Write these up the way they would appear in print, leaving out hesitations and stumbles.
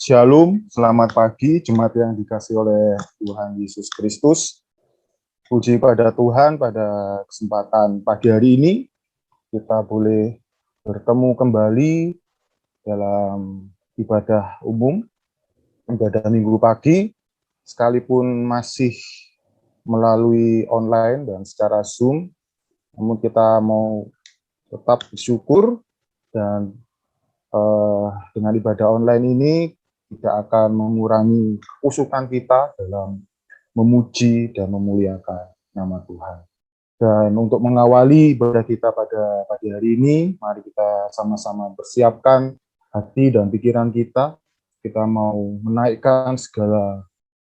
Shalom, selamat pagi jemaat yang dikasihi oleh Tuhan Yesus Kristus. Puji pada Tuhan, pada kesempatan pagi hari ini kita boleh bertemu kembali dalam ibadah umum, ibadah minggu pagi, sekalipun masih melalui online dan secara Zoom, namun kita mau tetap bersyukur dan dengan ibadah online ini tidak akan mengurangi kekusukan kita dalam memuji dan memuliakan nama Tuhan. Dan untuk mengawali ibadah kita pada pagi hari ini, mari kita sama-sama persiapkan hati dan pikiran kita. Kita mau menaikkan segala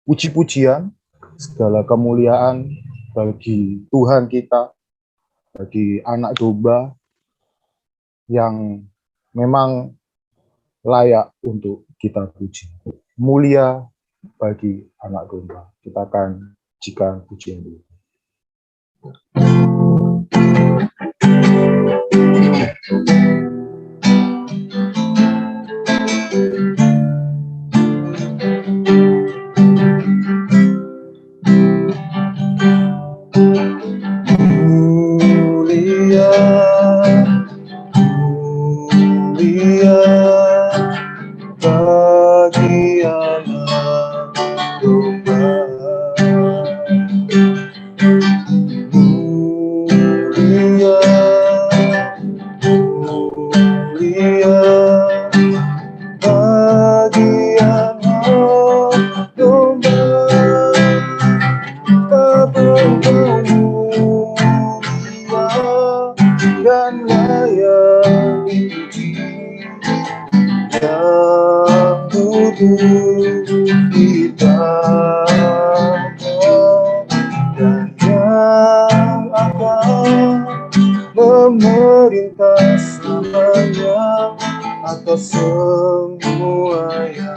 puji-pujian, segala kemuliaan bagi Tuhan kita, bagi anak domba yang memang layak untuk kita puji. Mulia bagi anak domba. Kita akan pujikan pujian dulu. Memerintah selamanya atas semua yang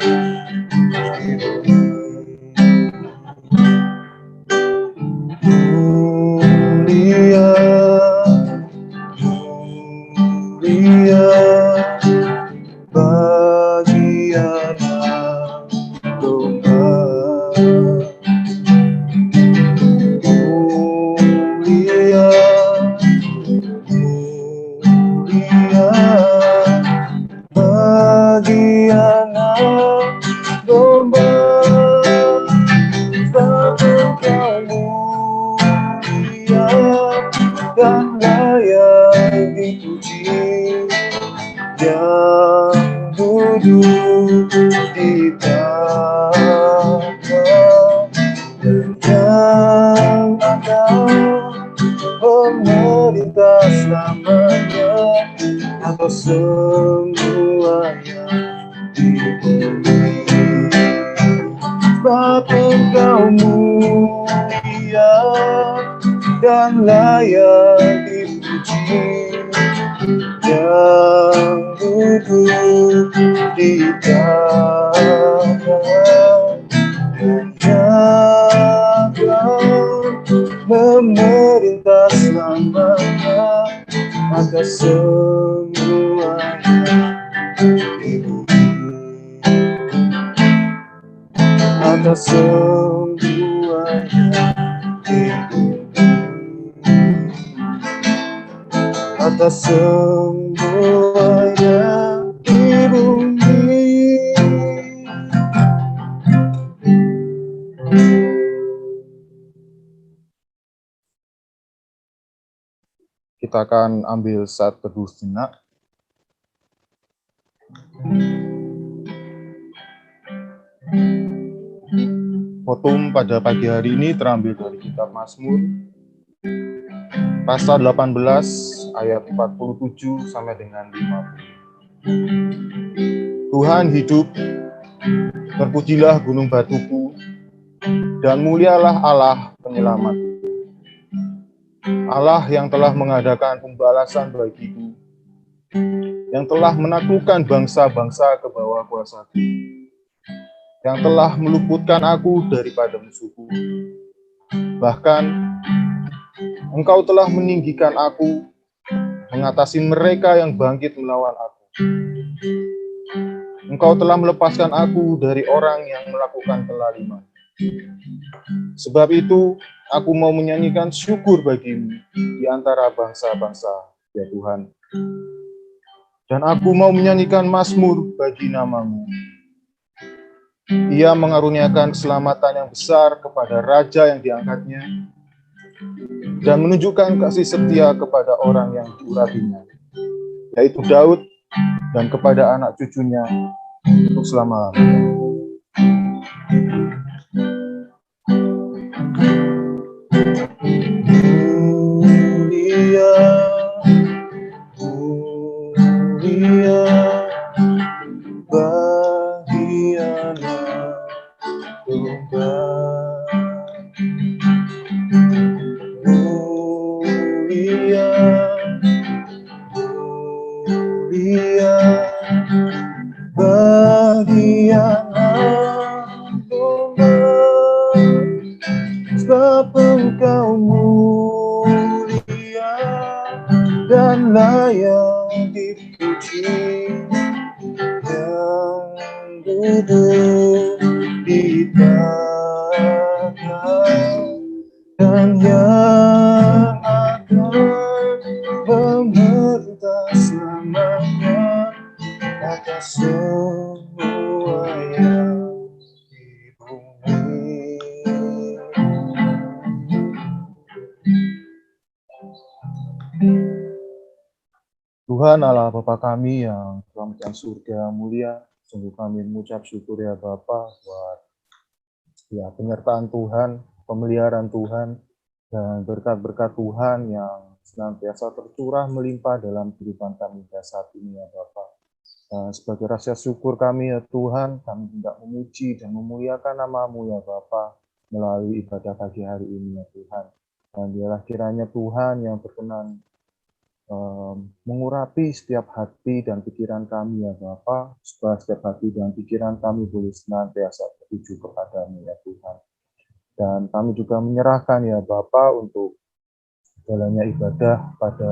hidup. Mulia, mulia bagi anak domba. Mulia, bagi anak domba, satu kamu mulia dan layak dipuji, yang duduk di tahta dan yang akan memerintah selamanya atas semua yang di bumi. Sebab Engkau mulia dan layak dipuji, yang duduk di tahta dan yang memerintah selamanya atas semua yang di bumi, atas semua yang di bumi, atas semua yang di bumi. Kita akan ambil saat teduh sejenak. Khotum pada pagi hari ini terambil dari kitab Mazmur pasal 18 ayat 47 sampai dengan 50. Tuhan hidup, terpujilah gunung batuku, dan mulialah Allah penyelamatku. Allah yang telah mengadakan pembalasan bagiku, yang telah menaklukkan bangsa-bangsa ke bawah kuasaku, yang telah meluputkan aku daripada musuhku. Bahkan Engkau telah meninggikan aku, mengatasi mereka yang bangkit melawan aku. Engkau telah melepaskan aku dari orang yang melakukan kezaliman. Sebab itu, aku mau menyanyikan syukur bagimu di antara bangsa-bangsa, ya Tuhan. Dan aku mau menyanyikan mazmur bagi namamu. Ia mengaruniakan keselamatan yang besar kepada raja yang diangkatnya, dan menunjukkan kasih setia kepada orang yang diurapinya, yaitu Daud, dan kepada anak cucunya untuk selama-lamanya. Sebab Engkau mulia dan layak dipuji, yang duduk di tangan dan yang akan memerintah selamanya atas semua yang di bumi. Tuhan Allah Bapa kami yang telah di surga mulia, sungguh kami mengucap syukur ya Bapa buat ya penyertaan Tuhan, pemeliharaan Tuhan, dan berkat-berkat Tuhan yang senantiasa tercurah melimpah dalam kehidupan kami saat ini ya Bapa. Dan sebagai rasa syukur kami ya Tuhan, kami hendak memuji dan memuliakan nama-Mu ya Bapa melalui ibadah pagi hari ini ya Tuhan. Dan biarlah kiranya Tuhan yang berkenan mengurapi setiap hati dan pikiran kami ya Bapa, supaya setiap hati dan pikiran kami boleh senantiasa tertuju kepadamu ya Tuhan. Dan kami juga menyerahkan ya Bapa untuk jalannya ibadah pada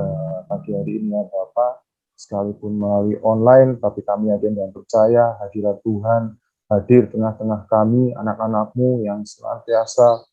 pagi hari ini ya Bapa, sekalipun melalui online, tapi kami yakin dan percaya hadirat Tuhan hadir tengah-tengah kami, anak-anak-Mu yang senantiasa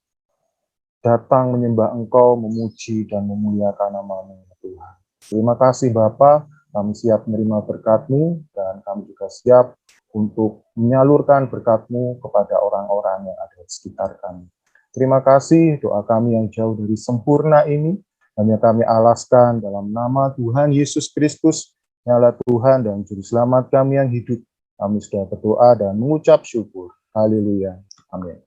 datang menyembah Engkau, memuji dan memuliakan nama-Mu ya Tuhan. Terima kasih Bapa, kami siap menerima berkat-Mu dan kami juga siap untuk menyalurkan berkat-Mu kepada orang-orang yang ada di sekitar kami. Terima kasih, doa kami yang jauh dari sempurna ini hanya kami alaskan dalam nama Tuhan Yesus Kristus, nyala Tuhan dan Juru Selamat kami yang hidup. Kami sudah berdoa dan mengucap syukur. Haleluya. Amin.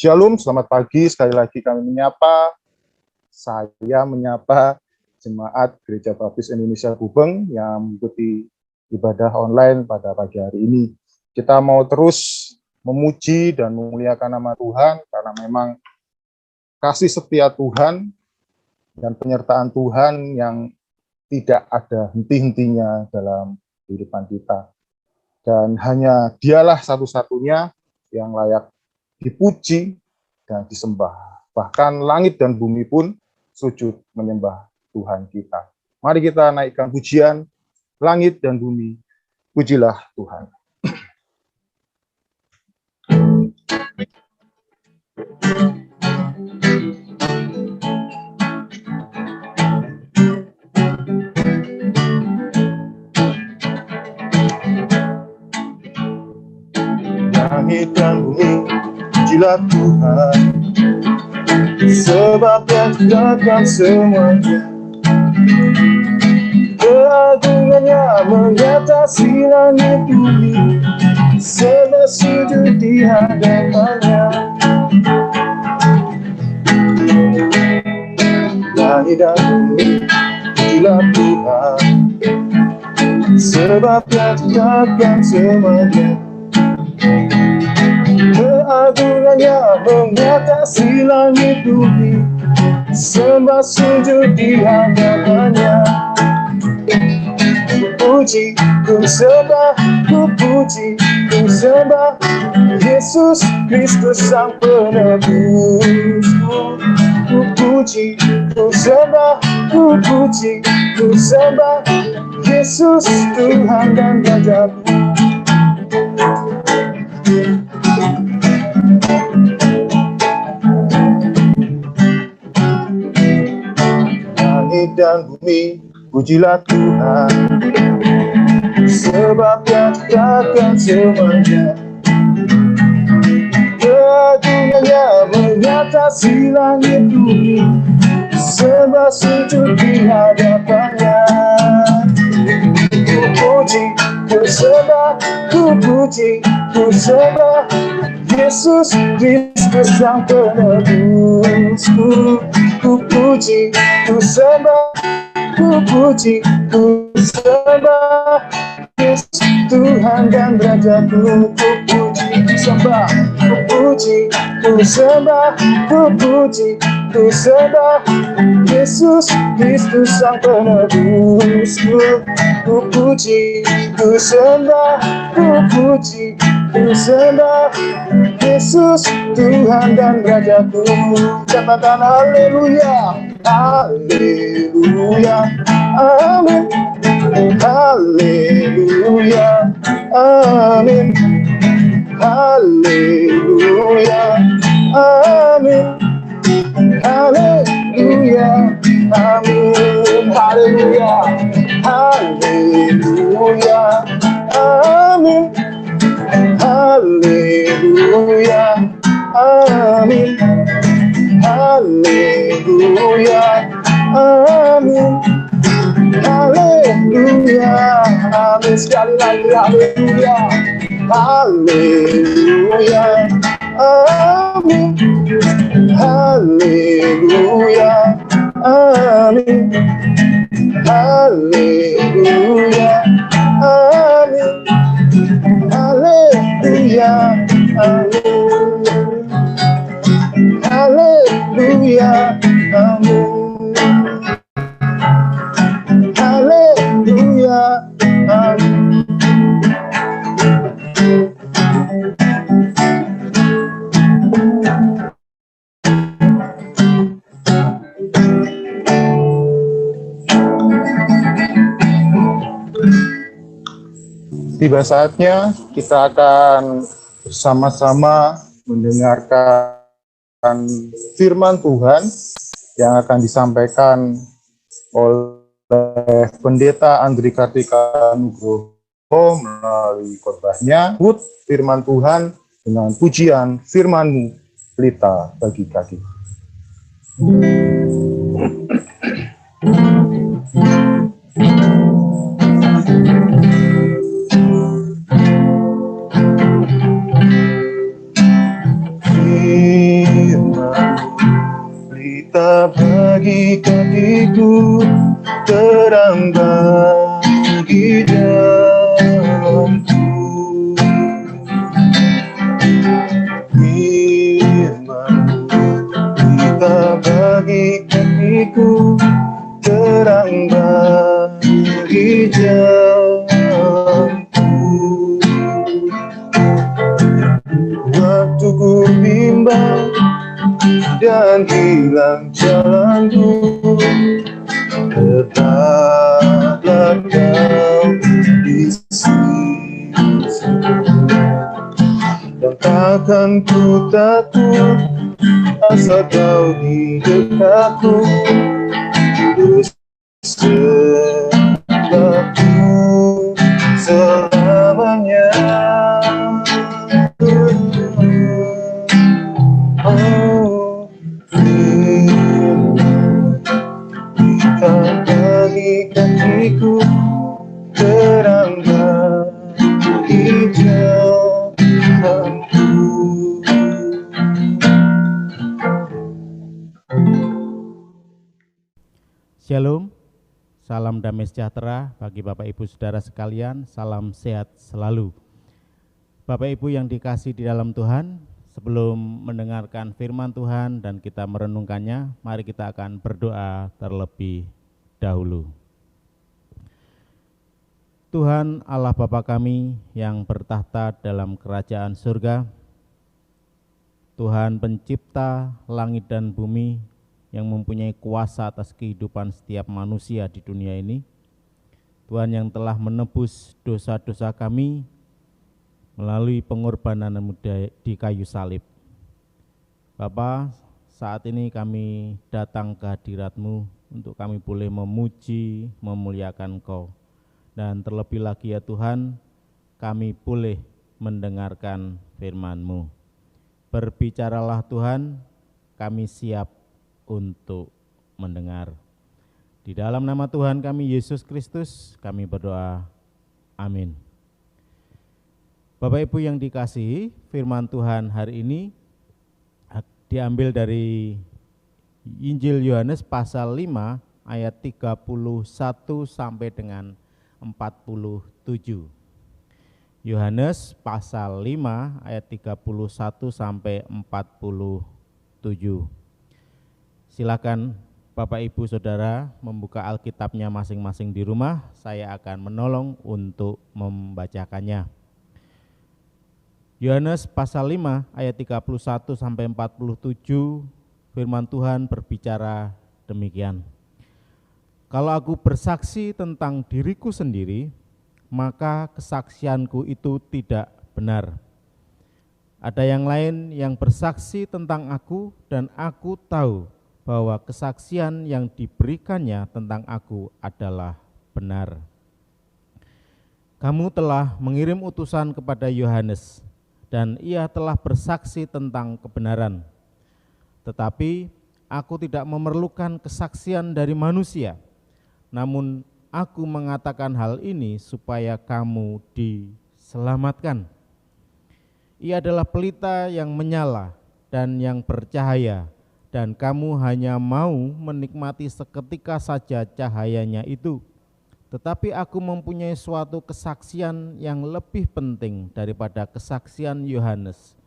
Shalom, selamat pagi. Sekali lagi kami saya menyapa Jemaat Gereja Baptis Indonesia Gubeng yang mengikuti ibadah online pada pagi hari ini. Kita mau terus memuji dan memuliakan nama Tuhan, karena memang kasih setia Tuhan dan penyertaan Tuhan yang tidak ada henti-hentinya dalam kehidupan kita. Dan hanya Dialah satu-satunya yang layak dipuji dan disembah. Bahkan langit dan bumi pun sujud menyembah Tuhan kita. Mari kita naikkan pujian, langit dan bumi, pujilah Tuhan. Langit dan bumi, pujilah Tuhan, sebab Dia ciptakan semuanya. Keagungannya mengatasi langit bumi, semua sujud di hadapannya. Langit dan bumi, pujilah Tuhan, sebab Dia ciptakan semuanya. Keagungannya mengatasi langit bumi, sembah sujud di hadapannya. Puji, ku sembah, ku puji, ku sembah Yesus Kristus Sang Penebusku. Ku puji, ku sembah, ku puji, ku sembah Yesus Tuhan dan Rajaku. Langit dan bumi, pujilah Tuhan, sebab Dia ciptakan semuanya. Keagungannya mengatasi langit bumi, sembah sujud di hadapannya. Ku puji, ku sembah, ku puji, ku sembah Yesus Kristus Sang Penebusku. Ku puji, ku sembah, ku puji, ku sembah Yesus Tuhan dan Rajaku. Ku puji, ku sembah, ku puji, ku sembah, ku puji, ku sembah Yesus Kristus Sang Penebusku. Ku puji, ku sembah, ku puji, ku sembah Yesus Tuhan dan Rajaku. Katakan haleluya, haleluya, amin, haleluya, amin, haleluya, amin, haleluya, amin, haleluya, haleluya, amin, haleluya, amin, haleluya, amin, haleluya, amin. Sekali lagi haleluya, haleluya, amin, haleluya, amin, haleluya, amin, haleluya, amin, haleluya, amin, haleluya, amin. Tiba saatnya kita akan bersama-sama mendengarkan firman Tuhan yang akan disampaikan oleh Pendeta Andri Kartika Nugroho melalui khotbahnya. Put firman Tuhan dengan pujian firman-Mu, pelita bagi kaki. Pelita bagi kakiku, terang bagi jalanku. Firman-Mu, pelita bagi kakiku, terang bagi jalanku. Waktu ku bimbang dan hilang jalanku, tetaplah Kau di sisi, dan takkan ku takut asal Kau di dekatku. Bersebabku selamanya. Oh, kita bagi kakiku, terang bagi jalanku. Shalom, salam damai sejahtera bagi Bapak Ibu Saudara sekalian, salam sehat selalu. Bapak Ibu yang dikasihi di dalam Tuhan, sebelum mendengarkan firman Tuhan dan kita merenungkannya, mari kita akan berdoa terlebih dahulu. Tuhan Allah Bapa kami yang bertahta dalam kerajaan surga, Tuhan pencipta langit dan bumi, yang mempunyai kuasa atas kehidupan setiap manusia di dunia ini. Tuhan yang telah menebus dosa-dosa kami melalui pengorbanan-Mu di kayu salib. Bapa, saat ini kami datang ke hadirat-Mu untuk kami boleh memuji, memuliakan Engkau. Dan terlebih lagi ya Tuhan, kami boleh mendengarkan firman-Mu. Berbicaralah Tuhan, kami siap untuk mendengar. Di dalam nama Tuhan kami Yesus Kristus kami berdoa. Amin. Bapak Ibu yang dikasihi, firman Tuhan hari ini diambil dari Injil Yohanes pasal 5 ayat 31 sampai dengan 47. Yohanes pasal 5 ayat 31 sampai 47. Silakan Bapak Ibu Saudara membuka Alkitabnya masing-masing di rumah, saya akan menolong untuk membacakannya. Yohanes pasal 5 ayat 31 sampai 47, firman Tuhan berbicara demikian. Kalau aku bersaksi tentang diriku sendiri, maka kesaksianku itu tidak benar. Ada yang lain yang bersaksi tentang aku dan aku tahu bahwa kesaksian yang diberikannya tentang aku adalah benar. Kamu telah mengirim utusan kepada Yohanes dan ia telah bersaksi tentang kebenaran. Tetapi aku tidak memerlukan kesaksian dari manusia, namun aku mengatakan hal ini supaya kamu diselamatkan. Ia adalah pelita yang menyala dan yang bercahaya, dan kamu hanya mau menikmati seketika saja cahayanya itu. Tetapi aku mempunyai suatu kesaksian yang lebih penting daripada kesaksian Yohanes,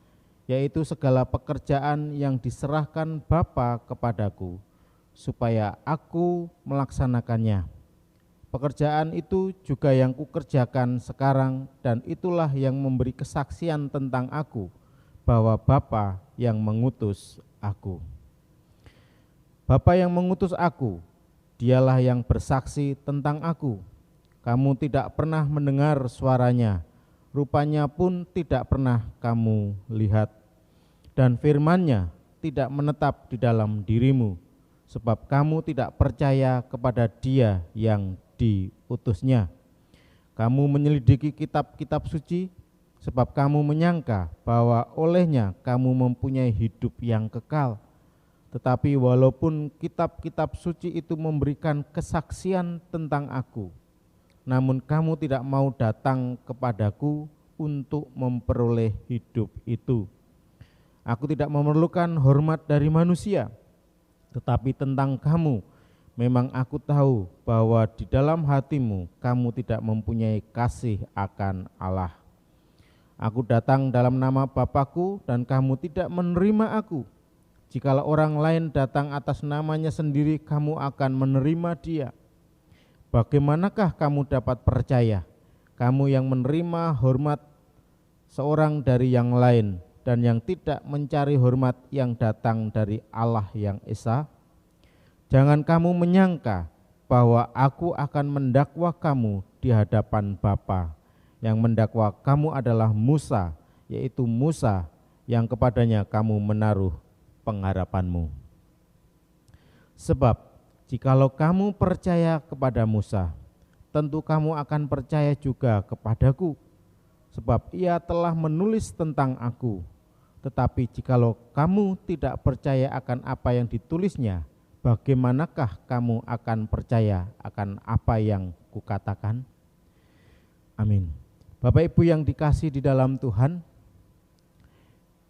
yaitu segala pekerjaan yang diserahkan Bapa kepadaku, supaya aku melaksanakannya. Pekerjaan itu juga yang kukerjakan sekarang, dan itulah yang memberi kesaksian tentang aku, bahwa Bapa yang mengutus aku. Bapa yang mengutus aku, dialah yang bersaksi tentang aku. Kamu tidak pernah mendengar suaranya, rupanya pun tidak pernah kamu lihat. Dan firman-Nya tidak menetap di dalam dirimu, sebab kamu tidak percaya kepada Dia yang diutusnya. Kamu menyelidiki kitab-kitab suci, sebab kamu menyangka bahwa olehnya kamu mempunyai hidup yang kekal. Tetapi walaupun kitab-kitab suci itu memberikan kesaksian tentang aku, namun kamu tidak mau datang kepadaku untuk memperoleh hidup itu. Aku tidak memerlukan hormat dari manusia, tetapi tentang kamu, memang aku tahu bahwa di dalam hatimu kamu tidak mempunyai kasih akan Allah. Aku datang dalam nama Bapa-Ku dan kamu tidak menerima aku. Jikalau orang lain datang atas namanya sendiri, kamu akan menerima dia. Bagaimanakah kamu dapat percaya, kamu yang menerima hormat seorang dari yang lain dan yang tidak mencari hormat yang datang dari Allah yang Esa? Jangan kamu menyangka bahwa aku akan mendakwa kamu di hadapan Bapa. Yang mendakwa kamu adalah Musa, yaitu Musa yang kepadanya kamu menaruh pengharapanmu. Sebab jikalau kamu percaya kepada Musa, tentu kamu akan percaya juga kepadaku, sebab ia telah menulis tentang aku. Tetapi jikalau kamu tidak percaya akan apa yang ditulisnya, bagaimanakah kamu akan percaya akan apa yang kukatakan? Amin. Bapak Ibu yang dikasihi di dalam Tuhan,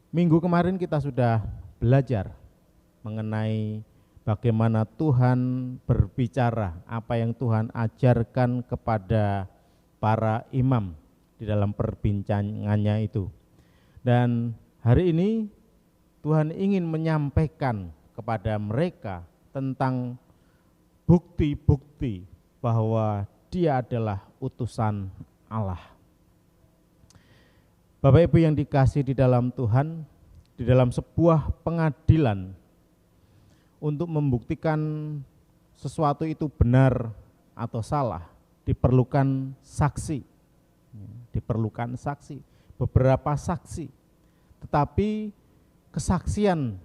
minggu kemarin kita sudah belajar mengenai bagaimana Tuhan berbicara, apa yang Tuhan ajarkan kepada para imam di dalam perbincangannya itu. Dan hari ini Tuhan ingin menyampaikan kepada mereka tentang bukti-bukti bahwa Dia adalah utusan Allah. Bapak Ibu yang dikasihi di dalam Tuhan, di dalam sebuah pengadilan, untuk membuktikan sesuatu itu benar atau salah, diperlukan saksi. Diperlukan saksi, beberapa saksi. Tetapi kesaksian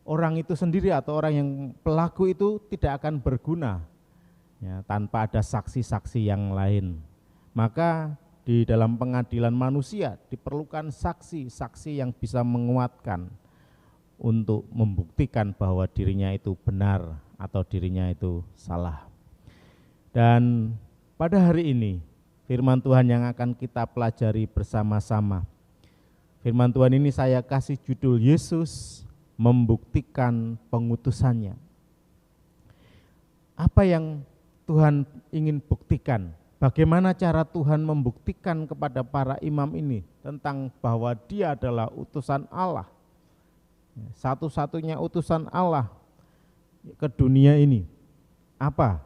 orang itu sendiri atau orang yang pelaku itu tidak akan berguna tanpa ada saksi-saksi yang lain. Maka di dalam pengadilan manusia diperlukan saksi-saksi yang bisa menguatkan untuk membuktikan bahwa dirinya itu benar atau dirinya itu salah. Dan pada hari ini firman Tuhan yang akan kita pelajari bersama-sama. Firman Tuhan ini saya kasih judul Yesus membuktikan pengutusannya. Apa yang Tuhan ingin buktikan? Bagaimana cara Tuhan membuktikan kepada para imam ini tentang bahwa dia adalah utusan Allah, satu-satunya utusan Allah ke dunia ini? Apa?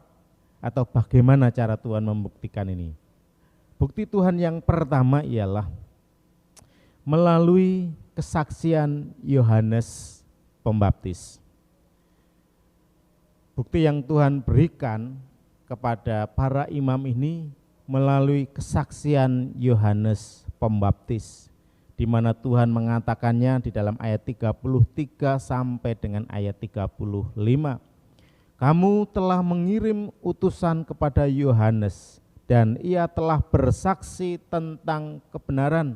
Atau bagaimana cara Tuhan membuktikan ini? Bukti Tuhan yang pertama ialah melalui kesaksian Yohanes Pembaptis. Bukti yang Tuhan berikan kepada para imam ini melalui kesaksian Yohanes Pembaptis, di mana Tuhan mengatakannya di dalam ayat 33 sampai dengan ayat 35. Kamu telah mengirim utusan kepada Yohanes, dan ia telah bersaksi tentang kebenaran.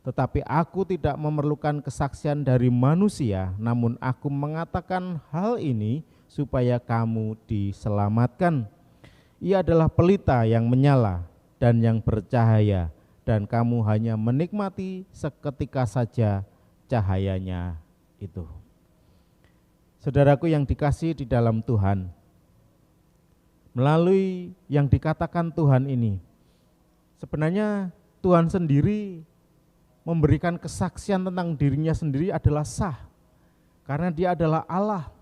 Tetapi aku tidak memerlukan kesaksian dari manusia, namun aku mengatakan hal ini supaya kamu diselamatkan. Ia adalah pelita yang menyala dan yang bercahaya, dan kamu hanya menikmati seketika saja cahayanya itu. Saudaraku yang dikasihi di dalam Tuhan, melalui yang dikatakan Tuhan ini, sebenarnya Tuhan sendiri memberikan kesaksian tentang dirinya sendiri adalah sah, karena dia adalah Allah.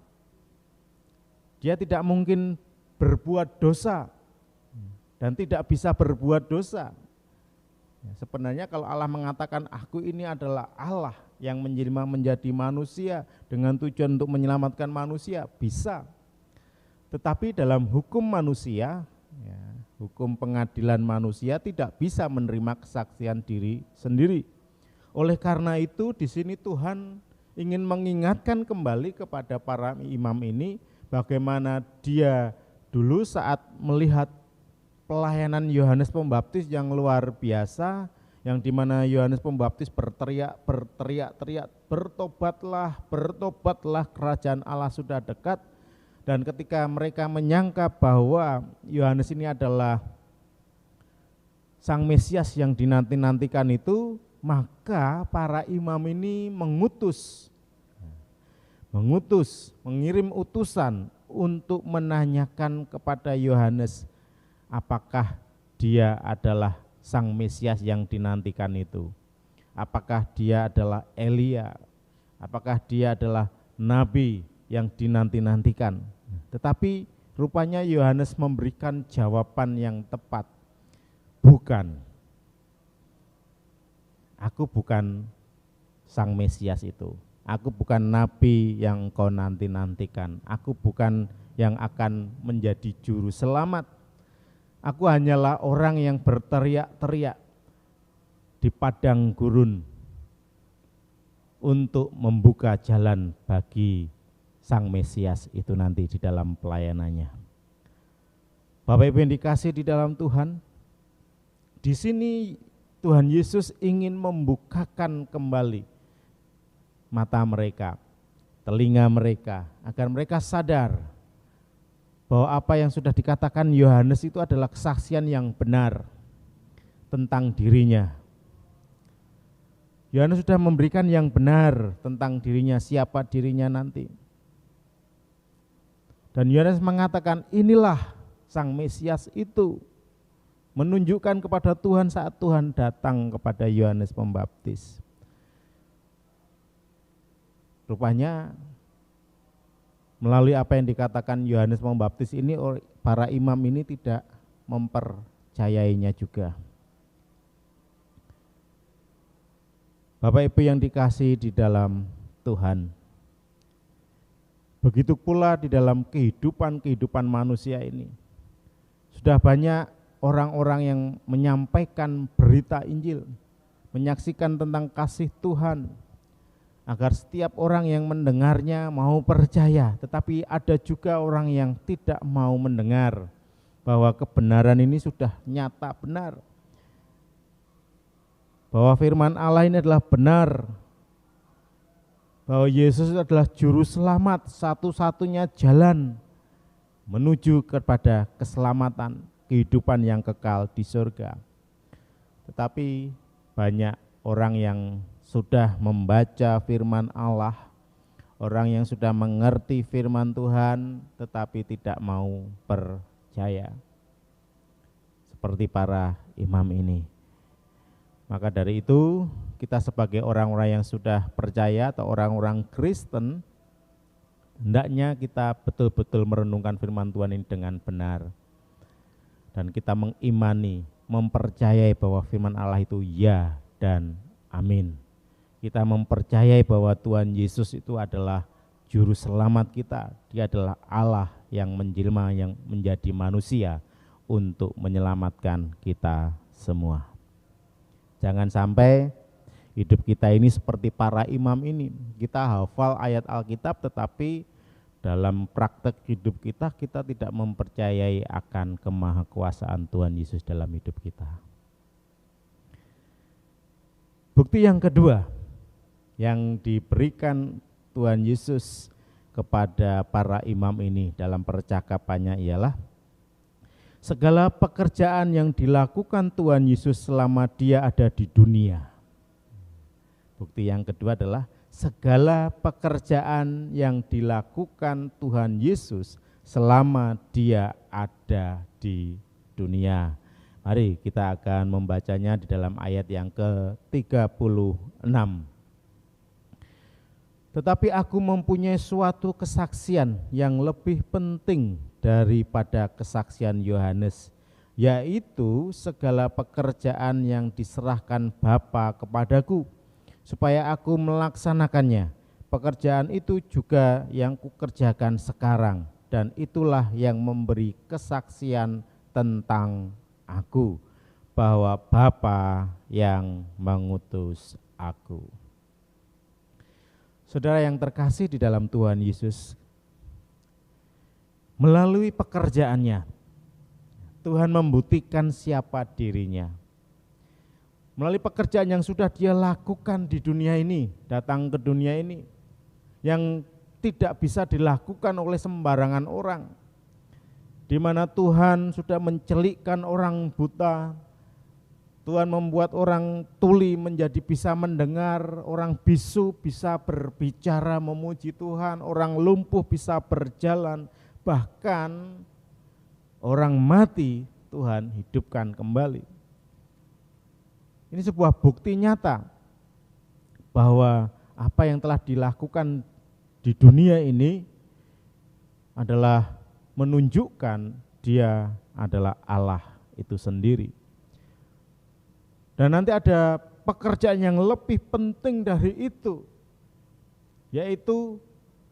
Dia tidak mungkin berbuat dosa dan tidak bisa berbuat dosa. Sebenarnya kalau Allah mengatakan aku ini adalah Allah yang menjadi manusia dengan tujuan untuk menyelamatkan manusia, bisa. Tetapi dalam hukum manusia, hukum pengadilan manusia tidak bisa menerima kesaksian diri sendiri. Oleh karena itu di sini Tuhan ingin mengingatkan kembali kepada para imam ini bagaimana dia dulu saat melihat pelayanan Yohanes Pembaptis yang luar biasa, yang dimana Yohanes Pembaptis berteriak, bertobatlah, bertobatlah, kerajaan Allah sudah dekat. Dan ketika mereka menyangka bahwa Yohanes ini adalah Sang Mesias yang dinanti-nantikan itu, maka para imam ini mengirim utusan untuk menanyakan kepada Yohanes apakah dia adalah Sang Mesias yang dinantikan itu. Apakah dia adalah Elia, apakah dia adalah nabi yang dinanti-nantikan. Tetapi rupanya Yohanes memberikan jawaban yang tepat. Bukan. Aku bukan Sang Mesias itu. Aku bukan nabi yang kau nanti-nantikan. Aku bukan yang akan menjadi juru selamat. Aku hanyalah orang yang berteriak-teriak di padang gurun untuk membuka jalan bagi Sang Mesias itu nanti di dalam pelayanannya. Bapak Ibu yang dikasihi di dalam Tuhan, di sini Tuhan Yesus ingin membukakan kembali mata mereka, telinga mereka, agar mereka sadar bahwa apa yang sudah dikatakan Yohanes itu adalah kesaksian yang benar tentang dirinya. Yohanes sudah memberikan yang benar tentang dirinya, siapa dirinya nanti. Dan Yohanes mengatakan inilah Sang Mesias itu, menunjukkan kepada Tuhan saat Tuhan datang kepada Yohanes Pembaptis. Rupanya melalui apa yang dikatakan Yohanes Pembaptis ini, para imam ini tidak mempercayainya juga. Bapak Ibu yang dikasihi di dalam Tuhan, Begitu pula di dalam kehidupan manusia ini. Sudah banyak orang-orang yang menyampaikan berita Injil, menyaksikan tentang kasih Tuhan, agar setiap orang yang mendengarnya mau percaya. Tetapi ada juga orang yang tidak mau mendengar bahwa kebenaran ini sudah nyata benar, bahwa firman Allah ini adalah benar, bahwa Yesus adalah juru selamat, satu-satunya jalan menuju kepada keselamatan, kehidupan yang kekal di surga. Tetapi banyak orang yang sudah membaca firman Allah, orang yang sudah mengerti firman Tuhan, tetapi tidak mau percaya, seperti para imam ini. Maka dari itu, kita sebagai orang-orang yang sudah percaya atau orang-orang Kristen, hendaknya kita betul-betul merenungkan firman Tuhan ini dengan benar. Dan kita mengimani, mempercayai bahwa firman Allah itu ya dan amin. Kita mempercayai bahwa Tuhan Yesus itu adalah juru selamat kita. Dia adalah Allah yang menjelma, yang menjadi manusia untuk menyelamatkan kita semua. Jangan sampai hidup kita ini seperti para imam ini. Kita hafal ayat Alkitab, tetapi dalam praktek hidup kita tidak mempercayai akan kemahakuasaan Tuhan Yesus dalam hidup kita. Bukti yang kedua yang diberikan Tuhan Yesus kepada para imam ini dalam percakapannya ialah segala pekerjaan yang dilakukan Tuhan Yesus selama dia ada di dunia. Bukti yang kedua adalah segala pekerjaan yang dilakukan Tuhan Yesus selama dia ada di dunia. Mari kita akan membacanya di dalam ayat yang ke-36. Tetapi aku mempunyai suatu kesaksian yang lebih penting daripada kesaksian Yohanes, yaitu segala pekerjaan yang diserahkan Bapa kepadaku, supaya aku melaksanakannya. Pekerjaan itu juga yang kukerjakan sekarang, dan itulah yang memberi kesaksian tentang aku, bahwa Bapa yang mengutus aku. Saudara yang terkasih di dalam Tuhan Yesus, melalui pekerjaannya, Tuhan membuktikan siapa dirinya. Melalui pekerjaan yang sudah dia lakukan di dunia ini, datang ke dunia ini, yang tidak bisa dilakukan oleh sembarangan orang, di mana Tuhan sudah mencelikkan orang buta, Tuhan membuat orang tuli menjadi bisa mendengar, orang bisu bisa berbicara memuji Tuhan, orang lumpuh bisa berjalan, bahkan orang mati Tuhan hidupkan kembali. Ini sebuah bukti nyata bahwa apa yang telah dilakukan di dunia ini adalah menunjukkan Dia adalah Allah itu sendiri. Dan nanti ada pekerjaan yang lebih penting dari itu, yaitu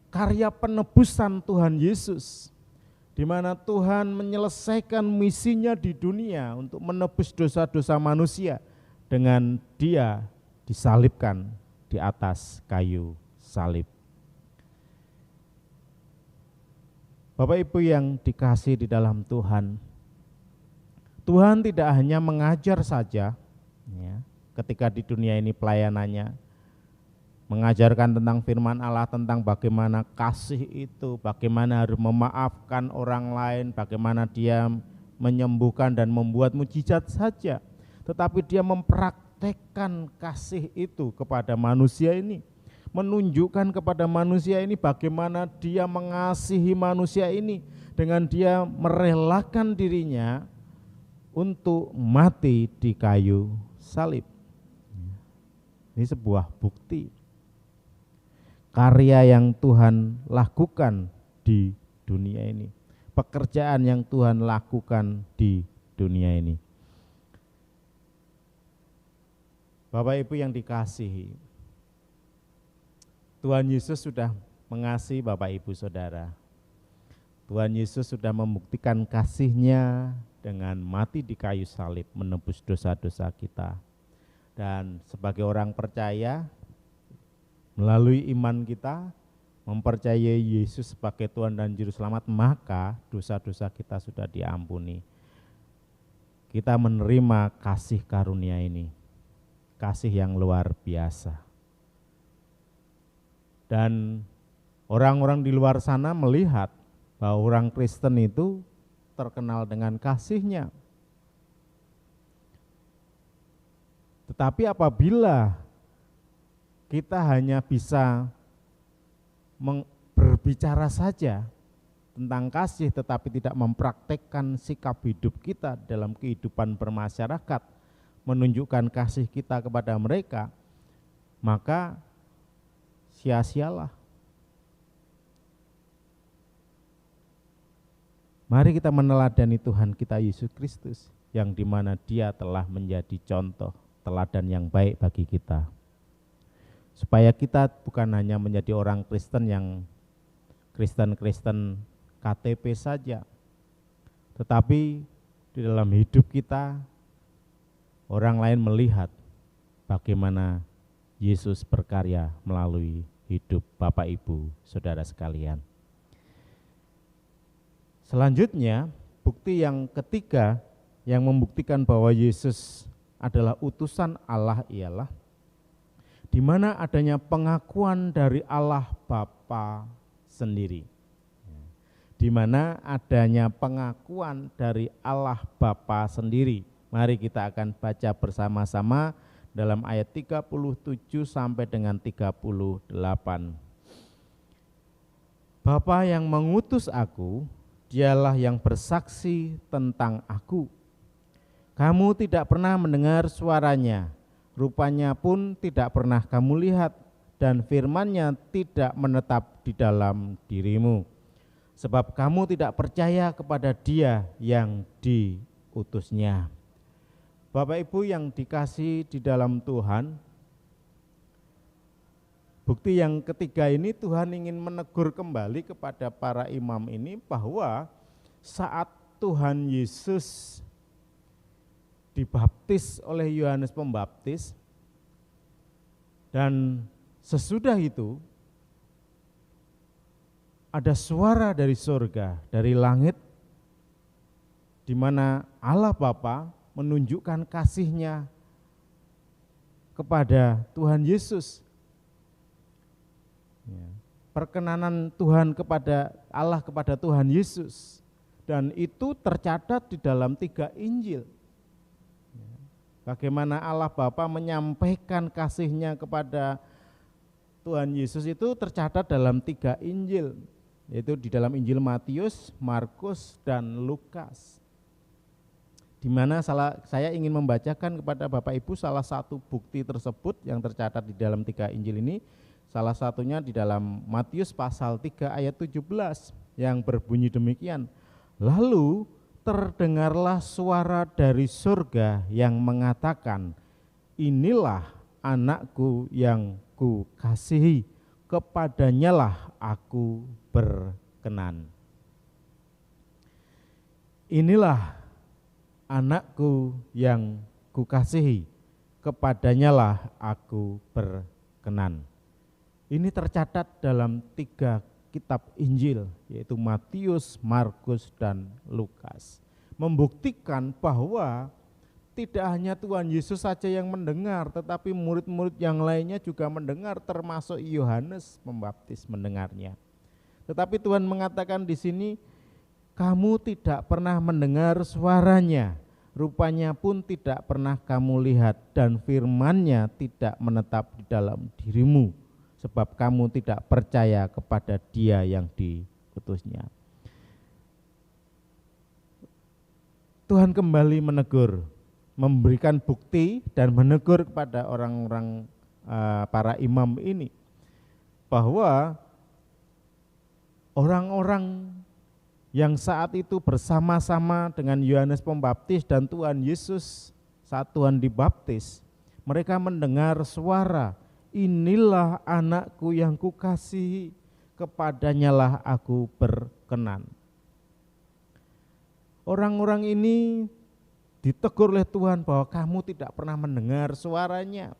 karya penebusan Tuhan Yesus, di mana Tuhan menyelesaikan misinya di dunia untuk menebus dosa-dosa manusia dengan Dia disalibkan di atas kayu salib. Bapak Ibu yang dikasihi di dalam Tuhan, Tuhan tidak hanya mengajar saja, ya, ketika di dunia ini pelayanannya, mengajarkan tentang firman Allah, tentang bagaimana kasih itu, bagaimana harus memaafkan orang lain, bagaimana Dia menyembuhkan dan membuat mujizat saja, tetapi Dia mempraktekkan kasih itu kepada manusia ini, menunjukkan kepada manusia ini bagaimana Dia mengasihi manusia ini dengan Dia merelakan dirinya untuk mati di kayu salib. Ini sebuah bukti karya yang Tuhan lakukan di dunia ini, pekerjaan yang Tuhan lakukan di dunia ini. Bapak Ibu yang dikasihi, Tuhan Yesus sudah mengasihi Bapak Ibu Saudara. Tuhan Yesus sudah membuktikan kasih-Nya dengan mati di kayu salib menebus dosa-dosa kita. Dan sebagai orang percaya, melalui iman kita, mempercayai Yesus sebagai Tuhan dan Juru Selamat, maka dosa-dosa kita sudah diampuni. Kita menerima kasih karunia ini, kasih yang luar biasa. Dan orang-orang di luar sana melihat bahwa orang Kristen itu terkenal dengan kasih-Nya. Tetapi apabila kita hanya bisa berbicara saja tentang kasih tetapi tidak mempraktekkan sikap hidup kita dalam kehidupan bermasyarakat, menunjukkan kasih kita kepada mereka, maka sia-sialah. Mari kita meneladani Tuhan kita Yesus Kristus, yang dimana Dia telah menjadi contoh teladan yang baik bagi kita. Supaya kita bukan hanya menjadi orang Kristen yang Kristen-Kristen KTP saja, tetapi di dalam hidup kita orang lain melihat bagaimana Yesus berkarya melalui hidup Bapak Ibu Saudara sekalian. Selanjutnya, bukti yang ketiga yang membuktikan bahwa Yesus adalah utusan Allah ialah di mana adanya pengakuan dari Allah Bapa sendiri. Di mana adanya pengakuan dari Allah Bapa sendiri. Mari kita akan baca bersama-sama dalam ayat 37 sampai dengan 38. Bapa yang mengutus aku, Dialah yang bersaksi tentang aku. Kamu tidak pernah mendengar suaranya, rupanya pun tidak pernah kamu lihat, dan firman-Nya tidak menetap di dalam dirimu. Sebab kamu tidak percaya kepada Dia yang diutus-Nya. Bapak Ibu yang dikasihi di dalam Tuhan, bukti yang ketiga ini Tuhan ingin menegur kembali kepada para imam ini bahwa saat Tuhan Yesus dibaptis oleh Yohanes Pembaptis dan sesudah itu ada suara dari surga, dari langit, di mana Allah Bapa menunjukkan kasih-Nya kepada Tuhan Yesus. Perkenanan Tuhan kepada Allah kepada Tuhan Yesus, dan itu tercatat di dalam 3 Injil. Bagaimana Allah Bapa menyampaikan kasih-Nya kepada Tuhan Yesus itu tercatat dalam 3 Injil, yaitu di dalam Injil Matius, Markus, dan Lukas. Di mana saya ingin membacakan kepada Bapak Ibu salah satu bukti tersebut yang tercatat di dalam 3 Injil ini. Salah satunya di dalam Matius pasal 3 ayat 17 yang berbunyi demikian. Lalu terdengarlah suara dari surga yang mengatakan, inilah anakku yang kukasihi, kepadanyalah aku berkenan. Inilah anakku yang kukasihi, kepadanyalah aku berkenan. Ini tercatat dalam 3 kitab Injil, yaitu Matius, Markus, dan Lukas. Membuktikan bahwa tidak hanya Tuhan Yesus saja yang mendengar, tetapi murid-murid yang lainnya juga mendengar, termasuk Yohanes Pembaptis mendengarnya. Tetapi Tuhan mengatakan di sini, kamu tidak pernah mendengar suaranya, rupanya pun tidak pernah kamu lihat, dan firman-Nya tidak menetap di dalam dirimu, sebab kamu tidak percaya kepada Dia yang diutus-Nya. Tuhan kembali menegur, memberikan bukti dan menegur kepada orang-orang para imam ini bahwa orang-orang yang saat itu bersama-sama dengan Yohanes Pembaptis dan Tuhan Yesus saat Tuhan dibaptis, mereka mendengar suara, inilah anakku yang kukasihi, kepadanyalah aku berkenan. Orang-orang ini ditegur oleh Tuhan bahwa kamu tidak pernah mendengar suaranya.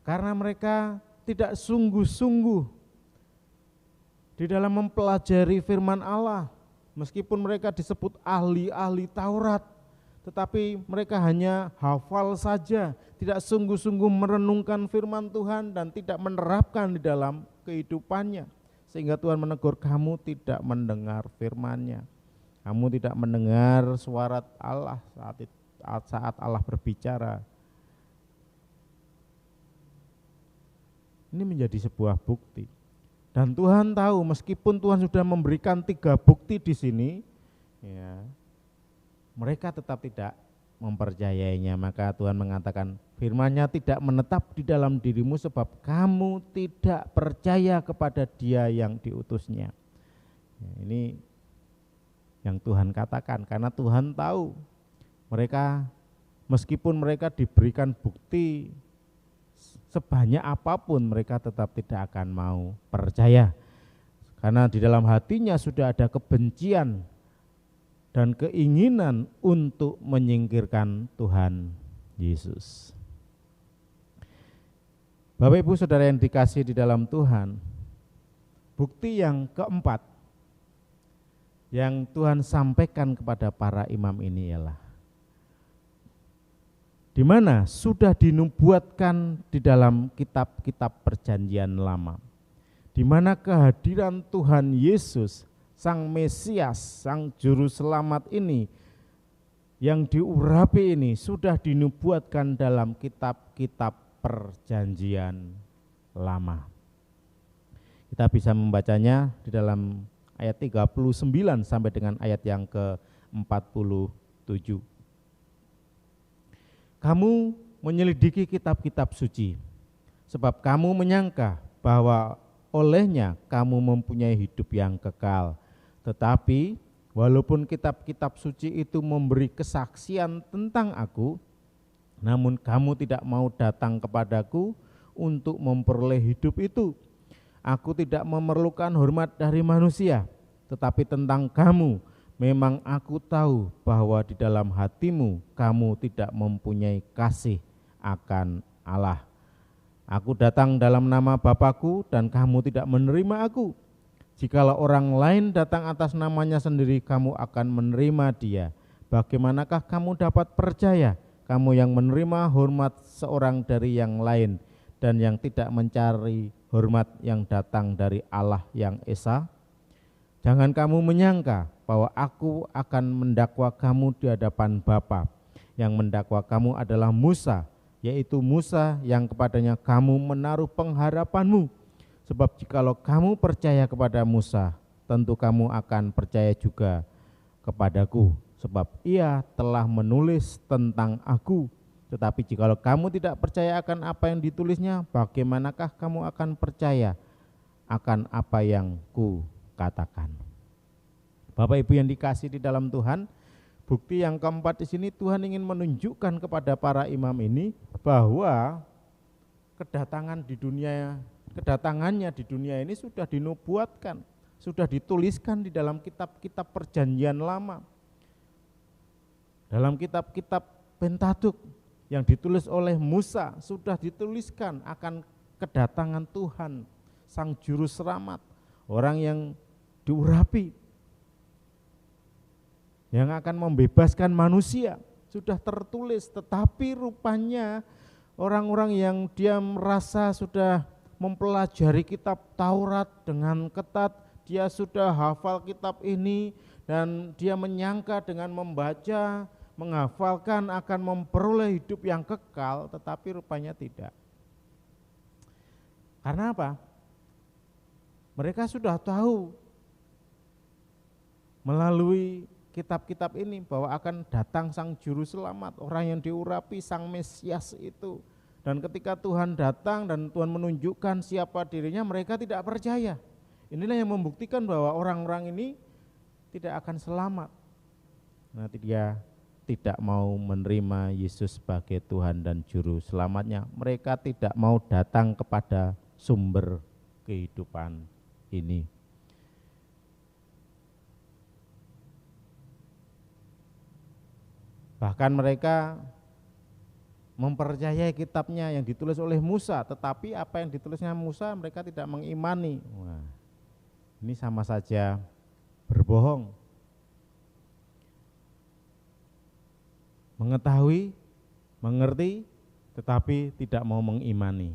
Karena mereka tidak sungguh-sungguh di dalam mempelajari firman Allah. Meskipun mereka disebut ahli-ahli Taurat, tetapi mereka hanya hafal saja, tidak sungguh-sungguh merenungkan firman Tuhan dan tidak menerapkan di dalam kehidupannya. Sehingga Tuhan menegur, kamu tidak mendengar firman-Nya. Kamu tidak mendengar suara Allah saat Allah berbicara. Ini menjadi sebuah bukti. Dan Tuhan tahu meskipun Tuhan sudah memberikan 3 bukti di sini, ya, mereka tetap tidak mempercayainya. Maka Tuhan mengatakan, firman-Nya tidak menetap di dalam dirimu sebab kamu tidak percaya kepada Dia yang diutusnya. Ya, ini yang Tuhan katakan, karena Tuhan tahu mereka meskipun mereka diberikan bukti sebanyak apapun, mereka tetap tidak akan mau percaya. Karena di dalam hatinya sudah ada kebencian dan keinginan untuk menyingkirkan Tuhan Yesus. Bapak Ibu Saudara yang dikasihi di dalam Tuhan, bukti yang keempat yang Tuhan sampaikan kepada para imam ini ialah di mana sudah dinubuatkan di dalam kitab-kitab perjanjian lama, di mana kehadiran Tuhan Yesus, Sang Mesias, Sang Juru Selamat ini, yang diurapi ini sudah dinubuatkan dalam kitab-kitab perjanjian lama. Kita bisa membacanya di dalam ayat 39 sampai dengan ayat yang ke-47. Kamu menyelidiki kitab-kitab suci, sebab kamu menyangka bahwa olehnya kamu mempunyai hidup yang kekal. Tetapi walaupun kitab-kitab suci itu memberi kesaksian tentang aku, namun kamu tidak mau datang kepadaku untuk memperoleh hidup itu. Aku tidak memerlukan hormat dari manusia, tetapi tentang kamu, memang aku tahu bahwa di dalam hatimu kamu tidak mempunyai kasih akan Allah. Aku datang dalam nama Bapakku dan kamu tidak menerima aku. Jikalau orang lain datang atas namanya sendiri, kamu akan menerima dia. Bagaimanakah kamu dapat percaya, kamu yang menerima hormat seorang dari yang lain dan yang tidak mencari hormat yang datang dari Allah yang Esa? Jangan kamu menyangka bahwa aku akan mendakwa kamu di hadapan Bapa. Yang mendakwa kamu adalah Musa, yaitu Musa yang kepadanya kamu menaruh pengharapanmu. Sebab jikalau kamu percaya kepada Musa, tentu kamu akan percaya juga kepadaku, sebab ia telah menulis tentang aku. Tetapi jikalau kamu tidak percaya akan apa yang ditulisnya, bagaimanakah kamu akan percaya akan apa yang katakan? Bapak Ibu yang dikasihi di dalam Tuhan, bukti yang keempat di sini Tuhan ingin menunjukkan kepada para imam ini bahwa kedatangannya di dunia ini sudah dinubuatkan, sudah dituliskan di dalam kitab-kitab perjanjian lama. Dalam kitab-kitab Pentateuch yang ditulis oleh Musa sudah dituliskan akan kedatangan Tuhan, Sang Juru Selamat, orang yang diurapi, yang akan membebaskan manusia, sudah tertulis. Tetapi rupanya orang-orang yang dia merasa sudah mempelajari kitab Taurat dengan ketat, dia sudah hafal kitab ini dan dia menyangka dengan membaca, menghafalkan akan memperoleh hidup yang kekal, tetapi rupanya tidak. Karena apa? Mereka sudah tahu melalui kitab-kitab ini bahwa akan datang Sang Juru Selamat, orang yang diurapi, Sang Mesias itu. Dan ketika Tuhan datang dan Tuhan menunjukkan siapa dirinya, mereka tidak percaya. Inilah yang membuktikan bahwa orang-orang ini tidak akan selamat. Nanti dia tidak mau menerima Yesus sebagai Tuhan dan Juru Selamatnya. Mereka tidak mau datang kepada sumber kehidupan ini. Bahkan mereka mempercayai kitabnya yang ditulis oleh Musa, tetapi apa yang ditulisnya Musa mereka tidak mengimani. Wah, ini sama saja berbohong. Mengetahui, mengerti, tetapi tidak mau mengimani.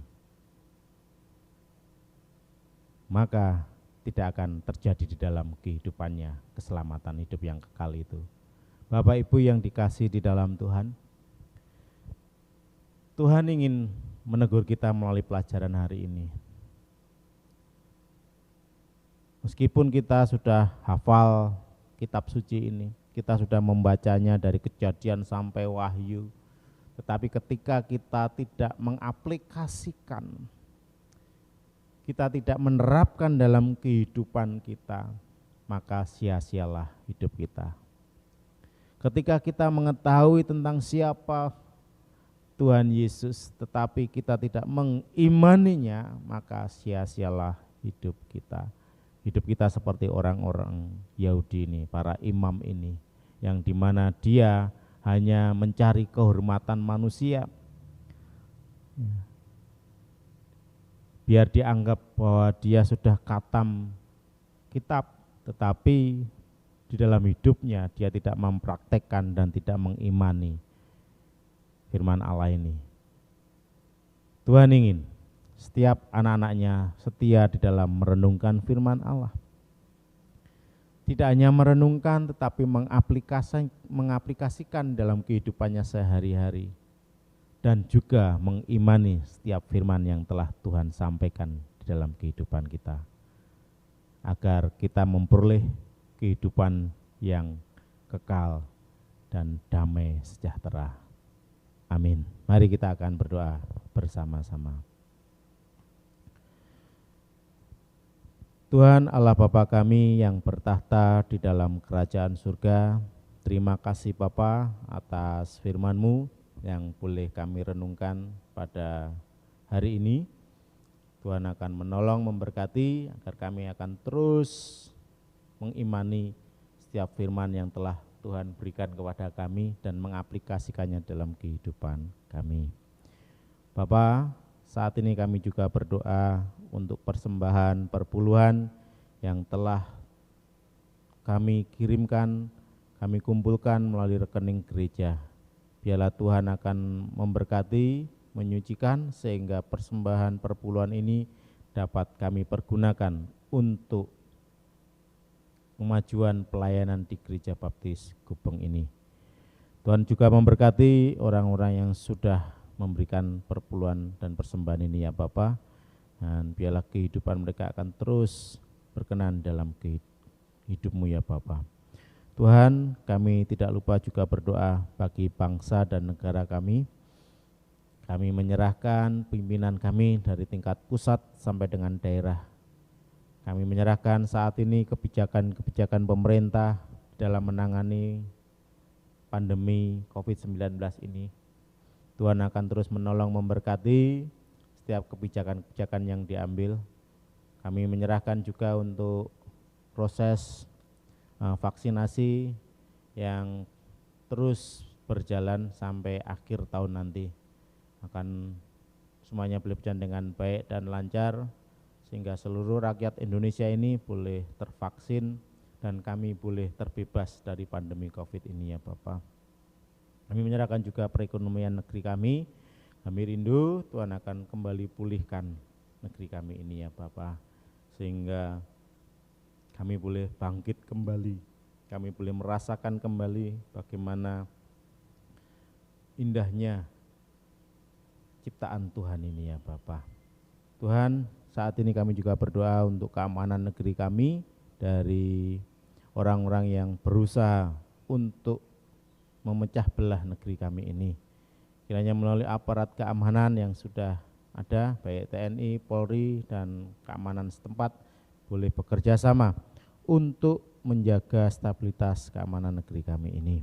Maka tidak akan terjadi di dalam kehidupannya keselamatan hidup yang kekal itu. Bapak Ibu yang dikasihi di dalam Tuhan, Tuhan ingin menegur kita melalui pelajaran hari ini. Meskipun kita sudah hafal kitab suci ini, kita sudah membacanya dari Kejadian sampai Wahyu, tetapi ketika kita tidak mengaplikasikan, kita tidak menerapkan dalam kehidupan kita, maka sia-sialah hidup kita. Ketika kita mengetahui tentang siapa Tuhan Yesus, tetapi kita tidak mengimaninya, maka sia-sialah hidup kita. Hidup kita seperti orang-orang Yahudi ini, para imam ini, yang dimana dia hanya mencari kehormatan manusia, biar dianggap bahwa dia sudah khatam kitab, tetapi di dalam hidupnya dia tidak mempraktekkan dan tidak mengimani firman Allah ini. Tuhan ingin setiap anak-anaknya setia di dalam merenungkan firman Allah. Tidak hanya merenungkan tetapi mengaplikasikan dalam kehidupannya sehari-hari. Dan juga mengimani setiap firman yang telah Tuhan sampaikan di dalam kehidupan kita. Agar kita memperoleh kehidupan yang kekal dan damai sejahtera. Amin. Mari kita akan berdoa bersama-sama. Tuhan Allah Bapa kami yang bertahta di dalam kerajaan surga, terima kasih Bapa atas firman-Mu yang boleh kami renungkan pada hari ini. Tuhan akan menolong, memberkati agar kami akan terus mengimani setiap firman yang telah Tuhan berikan kepada kami dan mengaplikasikannya dalam kehidupan kami. Bapa, saat ini kami juga berdoa untuk persembahan perpuluhan yang telah kami kirimkan, kami kumpulkan melalui rekening gereja. Biarlah Tuhan akan memberkati, menyucikan sehingga persembahan perpuluhan ini dapat kami pergunakan untuk kemajuan pelayanan di Gereja Baptis Gubeng ini. Tuhan juga memberkati orang-orang yang sudah memberikan perpuluhan dan persembahan ini ya Bapa, dan biarlah kehidupan mereka akan terus berkenan dalam hidup-Mu ya Bapa. Tuhan, kami tidak lupa juga berdoa bagi bangsa dan negara kami. Kami menyerahkan pimpinan kami dari tingkat pusat sampai dengan daerah. Kami menyerahkan saat ini kebijakan-kebijakan pemerintah dalam menangani pandemi COVID-19 ini. Tuhan akan terus menolong, memberkati setiap kebijakan-kebijakan yang diambil. Kami menyerahkan juga untuk proses vaksinasi yang terus berjalan sampai akhir tahun nanti. Akan semuanya berjalan dengan baik dan lancar, sehingga seluruh rakyat Indonesia ini boleh tervaksin dan kami boleh terbebas dari pandemi COVID ini ya Bapak. Kami menyerahkan juga perekonomian negeri kami. Kami rindu Tuhan akan kembali pulihkan negeri kami ini ya Bapak, sehingga kami boleh bangkit kembali. Kami boleh merasakan kembali bagaimana indahnya ciptaan Tuhan ini ya Bapak. Tuhan, saat ini kami juga berdoa untuk keamanan negeri kami dari orang-orang yang berusaha untuk memecah belah negeri kami ini. Kiranya melalui aparat keamanan yang sudah ada, baik TNI, Polri, dan keamanan setempat boleh bekerja sama untuk menjaga stabilitas keamanan negeri kami ini.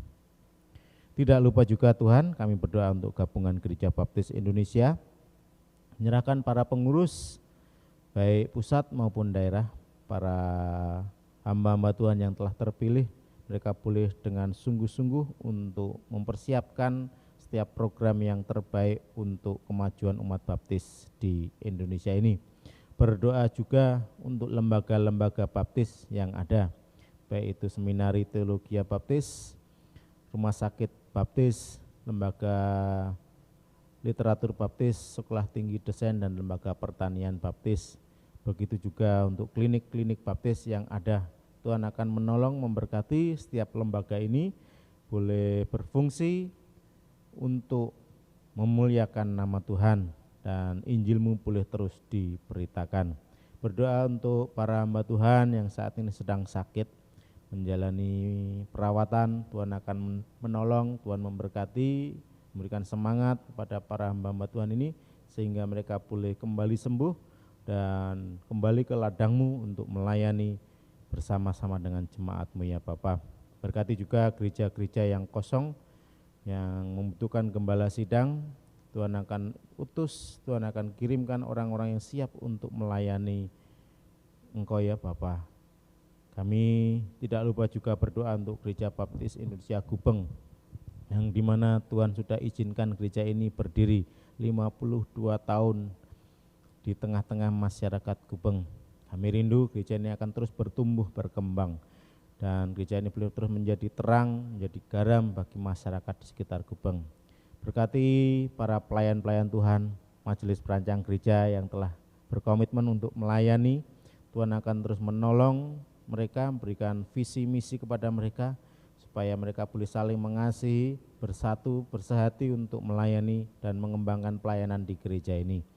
Tidak lupa juga Tuhan, kami berdoa untuk gabungan Gereja Baptis Indonesia, menyerahkan para pengurus baik pusat maupun daerah, para hamba-hamba Tuhan yang telah terpilih, mereka boleh dengan sungguh-sungguh untuk mempersiapkan setiap program yang terbaik untuk kemajuan umat baptis di Indonesia ini. Berdoa juga untuk lembaga-lembaga baptis yang ada, baik itu Seminari Teologi Baptis, Rumah Sakit Baptis, Lembaga Literatur Baptis, Sekolah Tinggi Desain, dan Lembaga Pertanian Baptis. Begitu juga untuk klinik-klinik baptis yang ada. Tuhan akan menolong, memberkati setiap lembaga ini boleh berfungsi untuk memuliakan nama Tuhan, dan Injil-Mu boleh terus diberitakan. Berdoa untuk para hamba Tuhan yang saat ini sedang sakit, menjalani perawatan. Tuhan akan menolong, Tuhan memberkati, memberikan semangat kepada para hamba-hamba Tuhan ini, sehingga mereka boleh kembali sembuh dan kembali ke ladang-Mu untuk melayani bersama-sama dengan jemaat-Mu ya Bapa. Berkati juga gereja-gereja yang kosong, yang membutuhkan gembala sidang. Tuhan akan utus, Tuhan akan kirimkan orang-orang yang siap untuk melayani Engkau ya Bapa. Kami tidak lupa juga berdoa untuk Gereja Baptis Indonesia Gubeng, yang dimana Tuhan sudah izinkan gereja ini berdiri 52 tahun di tengah-tengah masyarakat Gubeng. Kami rindu gereja ini akan terus bertumbuh, berkembang, dan gereja ini boleh terus menjadi terang, menjadi garam bagi masyarakat di sekitar Gubeng. Berkati para pelayan-pelayan Tuhan, majelis perancang gereja yang telah berkomitmen untuk melayani. Tuhan akan terus menolong mereka, memberikan visi misi kepada mereka, supaya mereka boleh saling mengasihi, bersatu, bersehati untuk melayani dan mengembangkan pelayanan di gereja ini.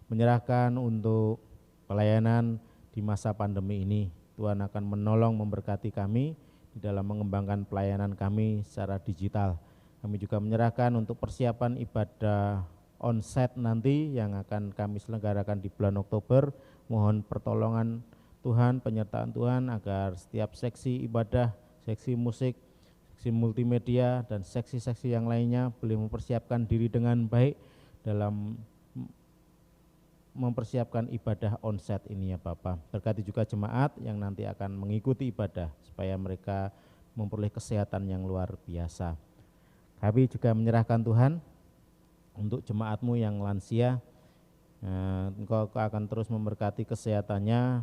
Menyerahkan untuk pelayanan di masa pandemi ini, Tuhan akan menolong, memberkati kami di dalam mengembangkan pelayanan kami secara digital. Kami juga menyerahkan untuk persiapan ibadah onsite nanti yang akan kami selenggarakan di bulan Oktober. Mohon pertolongan Tuhan, penyertaan Tuhan agar setiap seksi ibadah, seksi musik, seksi multimedia, dan seksi-seksi yang lainnya boleh mempersiapkan diri dengan baik dalam mempersiapkan ibadah onsite ini ya Bapak. Berkati juga jemaat yang nanti akan mengikuti ibadah, supaya mereka memperoleh kesehatan yang luar biasa. Kami juga menyerahkan Tuhan untuk jemaat-Mu yang lansia. Engkau akan terus memberkati kesehatannya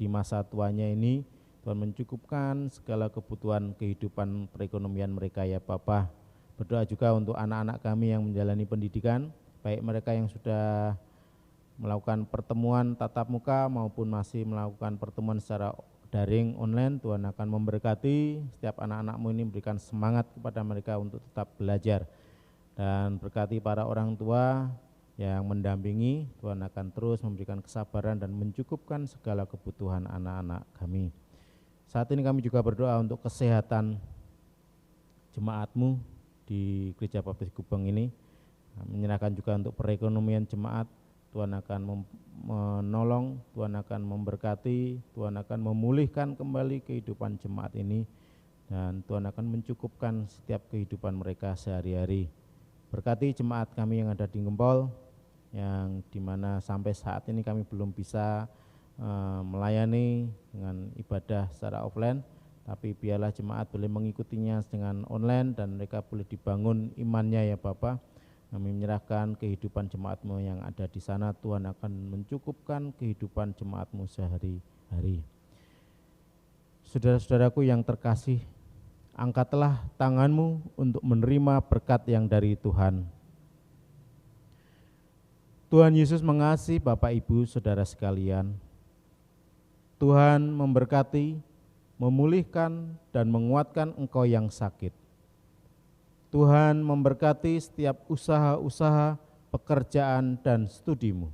di masa tuanya ini. Tuhan mencukupkan segala kebutuhan kehidupan perekonomian mereka ya Bapa. Berdoa juga untuk anak-anak kami yang menjalani pendidikan, baik mereka yang sudah melakukan pertemuan tatap muka maupun masih melakukan pertemuan secara daring online. Tuhan akan memberkati setiap anak-anak-Mu ini, memberikan semangat kepada mereka untuk tetap belajar. Dan berkati para orang tua yang mendampingi, Tuhan akan terus memberikan kesabaran dan mencukupkan segala kebutuhan anak-anak kami. Saat ini kami juga berdoa untuk kesehatan jemaat-Mu di Gereja Baptis Gubeng ini. Menyerahkan juga untuk perekonomian jemaat. Tuhan akan menolong, Tuhan akan memberkati, Tuhan akan memulihkan kembali kehidupan jemaat ini, dan Tuhan akan mencukupkan setiap kehidupan mereka sehari-hari. Berkati jemaat kami yang ada di Gempol, yang dimana sampai saat ini kami belum bisa melayani dengan ibadah secara offline, tapi biarlah jemaat boleh mengikutinya dengan online dan mereka boleh dibangun imannya ya Bapak. Kami menyerahkan kehidupan jemaat-Mu yang ada di sana. Tuhan akan mencukupkan kehidupan jemaat-Mu sehari-hari. Saudara-saudaraku yang terkasih, angkatlah tangan-Mu untuk menerima berkat yang dari Tuhan. Tuhan Yesus mengasihi Bapak Ibu Saudara sekalian. Tuhan memberkati, memulihkan, dan menguatkan engkau yang sakit. Tuhan memberkati setiap usaha-usaha, pekerjaan, dan studimu.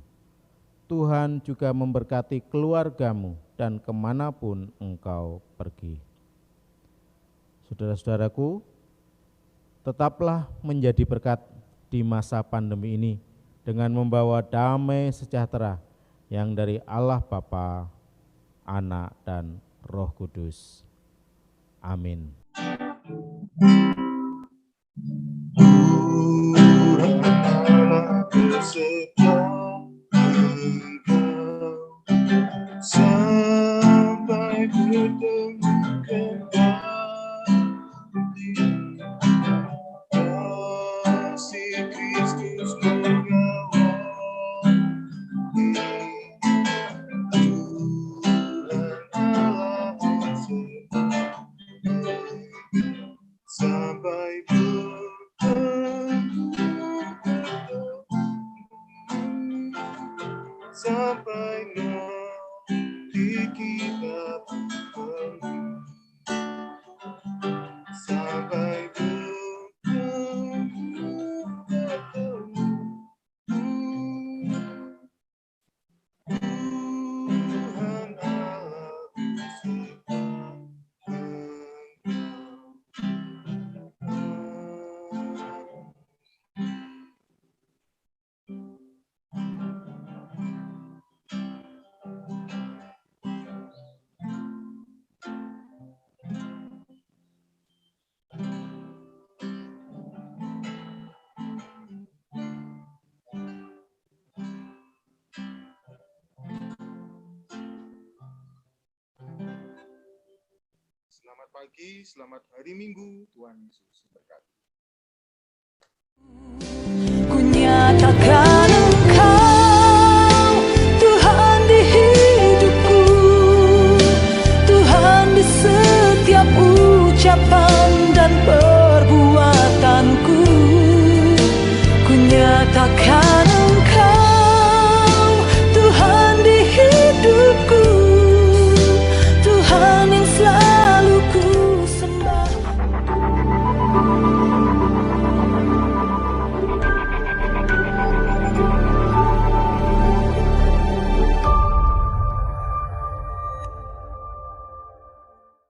Tuhan juga memberkati keluargamu dan kemanapun engkau pergi. Saudara-saudaraku, tetaplah menjadi berkat di masa pandemi ini dengan membawa damai sejahtera yang dari Allah Bapa, Anak, dan Roh Kudus. Amin. Tuhan Allah bersabda, Kristus mengawali Tuhan Allah sampai sampai nanti kita bertemu, sampai Tuhan Allah Selamat pagi, selamat hari Minggu, Tuhan Yesus memberkati.